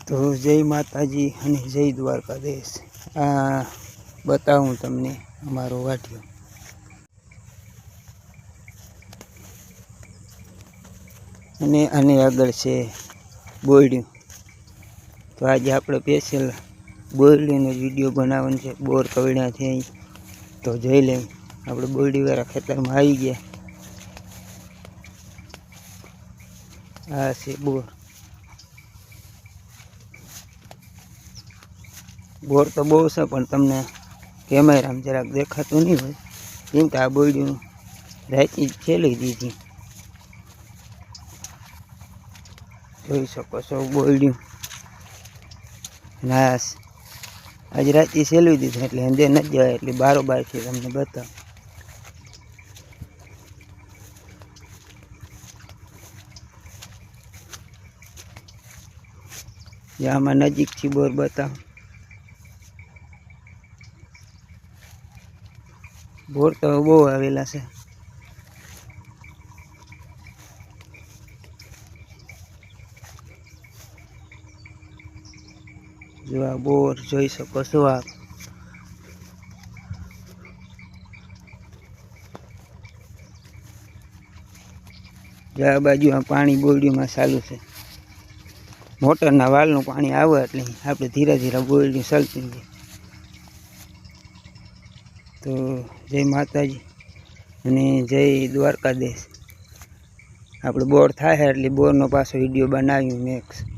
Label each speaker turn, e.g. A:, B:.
A: તો જય માતાજી અને જય દ્વારકાધીશ। આ બતાવું તમને અમારો વાઢિયો અને આની આગળ છે બોરડિયું। તો આજે આપણે સ્પેશિયલ બોરડીનો વિડીયો બનાવવાનો છે। બોર કવડ્યા છે અહીં તો જોઈ લઈએ। આપણે બોરડીવાળા ખેતરમાં આવી ગયા। આ છે બોર। બોર તો બહુ છે પણ તમને કેમેરામાં જરાક દેખાતું નહીં હોય કેમ કે આ બોરડીયું રાતની છેલી દીધી। જોઈ શકો છો બોરડીયું નાશ આજે રાતની છેલવી દીધું એટલે અંદે નથી જવાય એટલે બારોબારથી તમને બતાવું। આમાં નજીકથી બોર બતાવું। બોર તો બહુ આવેલા છે। જો આ બોર જોઈ શકો છો આપ। જો આ બાજુ આ પાણી બોરડીમાં ચાલુ છે। મોટરના વાલનું પાણી આવે એટલે આપણે ધીરે ધીરે બોરડીયું ચાલતું જાય। તો જય માતાજી અને જય દ્વારકાધીશ। આપણે બોર થાય એટલે બોરનો પાછો વિડીયો બનાવ્યું નેક્સ્ટ।